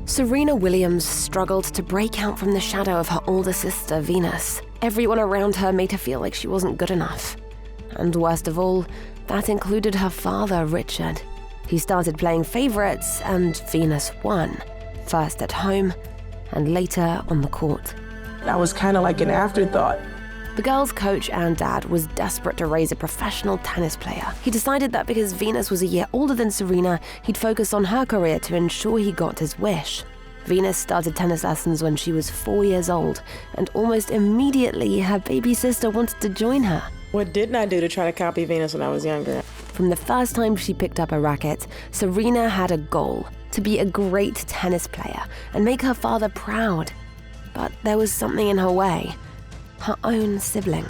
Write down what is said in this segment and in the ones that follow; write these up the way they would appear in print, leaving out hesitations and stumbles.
Serena Williams struggled to break out from the shadow of her older sister, Venus. Everyone around her made her feel like she wasn't good enough. And worst of all, that included her father, Richard. He started playing favorites, and Venus won, first at home and later on the court. I was kind of like an afterthought. The girls' coach and dad was desperate to raise a professional tennis player. He decided that because Venus was a year older than Serena, he'd focus on her career to ensure he got his wish. Venus started tennis lessons when she was 4 years old, and almost immediately her baby sister wanted to join her. What didn't I do to try to copy Venus when I was younger? From the first time she picked up a racket, Serena had a goal: to be a great tennis player and make her father proud. But there was something in her way. Her own sibling.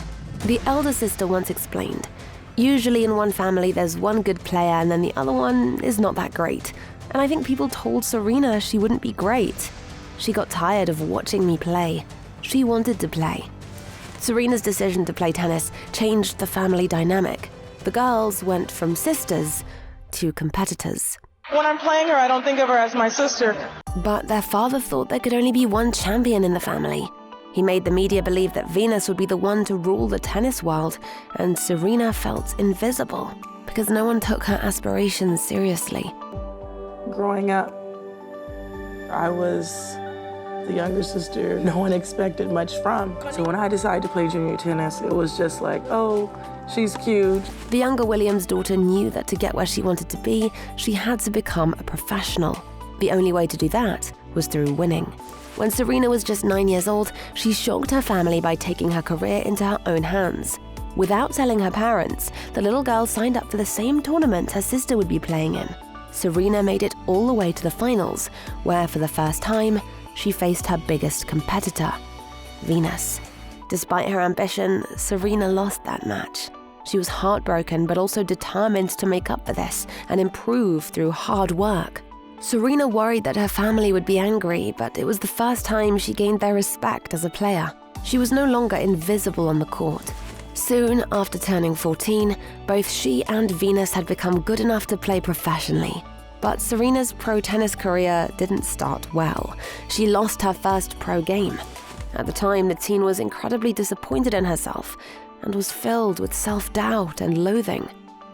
The elder sister once explained, usually in one family there's one good player and then the other one is not that great. And I think people told Serena she wouldn't be great. She got tired of watching me play. She wanted to play. Serena's decision to play tennis changed the family dynamic. The girls went from sisters to competitors. When I'm playing her, I don't think of her as my sister. But their father thought there could only be one champion in the family. He made the media believe that Venus would be the one to rule the tennis world, and Serena felt invisible because no one took her aspirations seriously. Growing up, I was the younger sister no one expected much from. So when I decided to play junior tennis, it was just like, oh, she's cute. The younger Williams' daughter knew that to get where she wanted to be, she had to become a professional. The only way to do that was through winning. When Serena was just 9 years old, she shocked her family by taking her career into her own hands. Without telling her parents, the little girl signed up for the same tournament her sister would be playing in. Serena made it all the way to the finals, where for the first time, she faced her biggest competitor, Venus. Despite her ambition, Serena lost that match. She was heartbroken but also determined to make up for this and improve through hard work. Serena worried that her family would be angry, but it was the first time she gained their respect as a player. She was no longer invisible on the court. Soon after turning 14, both she and Venus had become good enough to play professionally. But Serena's pro tennis career didn't start well. She lost her first pro game. At the time, the teen was incredibly disappointed in herself and was filled with self-doubt and loathing.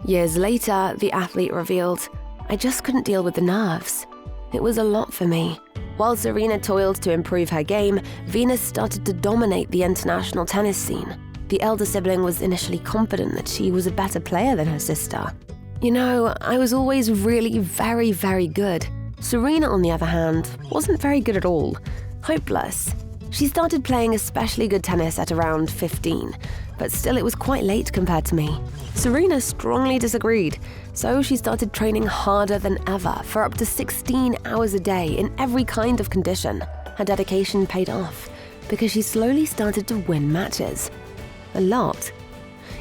Years later, the athlete revealed, "I just couldn't deal with the nerves. It was a lot for me." While Serena toiled to improve her game, Venus started to dominate the international tennis scene. The elder sibling was initially confident that she was a better player than her sister. "You know, I was always really very, very good." Serena, on the other hand, wasn't very good at all. Hopeless. She started playing especially good tennis at around 15, but still it was quite late compared to me. Serena strongly disagreed, so she started training harder than ever for up to 16 hours a day in every kind of condition. Her dedication paid off because she slowly started to win matches. A lot.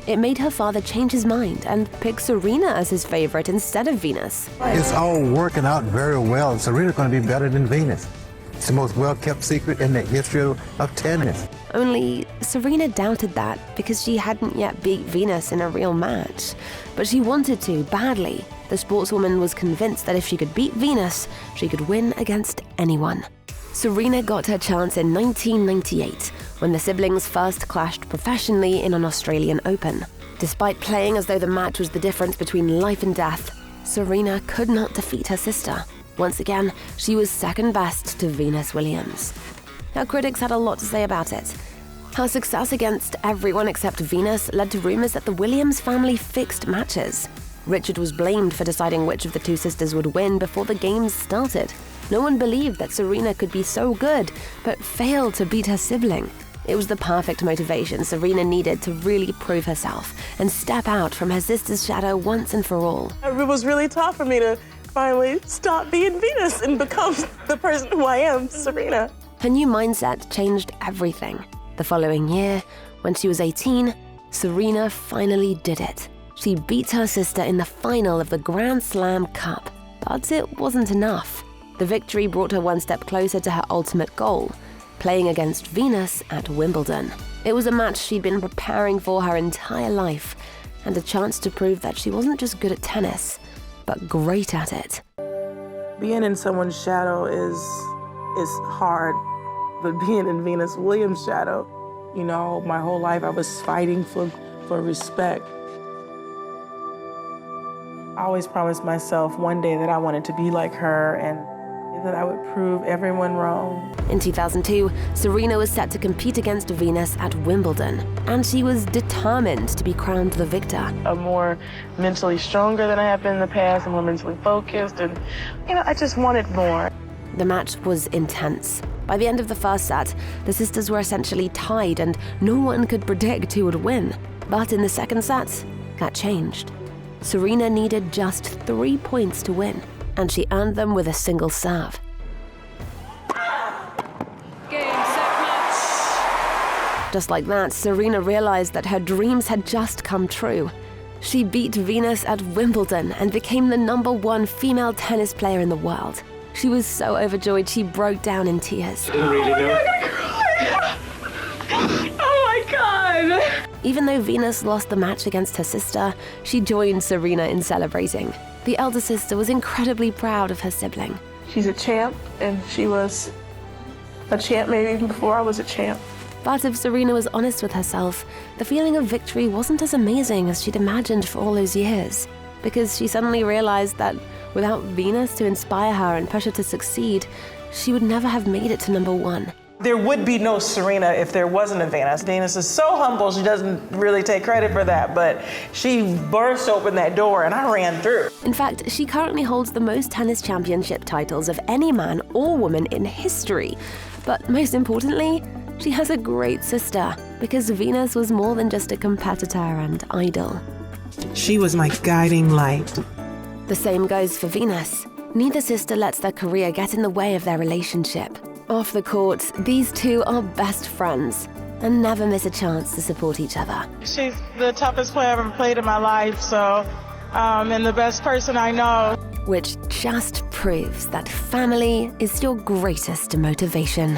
It made her father change his mind and pick Serena as his favorite instead of Venus. It's all working out very well. Serena's going to be better than Venus. It's the most well-kept secret in the history of tennis. Only Serena doubted that because she hadn't yet beat Venus in a real match. But she wanted to, badly. The sportswoman was convinced that if she could beat Venus, she could win against anyone. Serena got her chance in 1998, when the siblings first clashed professionally in an Australian Open. Despite playing as though the match was the difference between life and death, Serena could not defeat her sister. Once again, she was second best to Venus Williams. Her critics had a lot to say about it. Her success against everyone except Venus led to rumors that the Williams family fixed matches. Richard was blamed for deciding which of the two sisters would win before the games started. No one believed that Serena could be so good, but failed to beat her sibling. It was the perfect motivation Serena needed to really prove herself and step out from her sister's shadow once and for all. It was really tough for me to finally stop being Venus and become the person who I am, Serena. Her new mindset changed everything. The following year, when she was 18, Serena finally did it. She beat her sister in the final of the Grand Slam Cup, but it wasn't enough. The victory brought her one step closer to her ultimate goal, playing against Venus at Wimbledon. It was a match she'd been preparing for her entire life, and a chance to prove that she wasn't just good at tennis, but great at it. Being in someone's shadow is It's hard, but being in Venus Williams' shadow, you know, my whole life I was fighting for respect. I always promised myself one day that I wanted to be like her and that I would prove everyone wrong. In 2002, Serena was set to compete against Venus at Wimbledon, and she was determined to be crowned the victor. I'm more mentally stronger than I have been in the past. I'm more mentally focused, and you know, I just wanted more. The match was intense. By the end of the first set, the sisters were essentially tied, and no one could predict who would win. But in the second set, that changed. Serena needed just 3 points to win, and she earned them with a single serve. Game, set, match. Just like that, Serena realized that her dreams had just come true. She beat Venus at Wimbledon and became the #1 female tennis player in the world. She was so overjoyed she broke down in tears. Oh my God! Even though Venus lost the match against her sister, she joined Serena in celebrating. The elder sister was incredibly proud of her sibling. She's a champ, and she was a champ maybe even before I was a champ. But if Serena was honest with herself, the feeling of victory wasn't as amazing as she'd imagined for all those years, because she suddenly realized that without Venus to inspire her and push her to succeed, she would never have made it to #1. There would be no Serena if there wasn't a Venus. Venus is so humble, she doesn't really take credit for that, but she burst open that door and I ran through. In fact, she currently holds the most tennis championship titles of any man or woman in history. But most importantly, she has a great sister, because Venus was more than just a competitor and idol. She was my guiding light. The same goes for Venus. Neither sister lets their career get in the way of their relationship. Off the court, these two are best friends and never miss a chance to support each other. She's the toughest player I've ever played in my life, so, and the best person I know. Which just proves that family is your greatest motivation.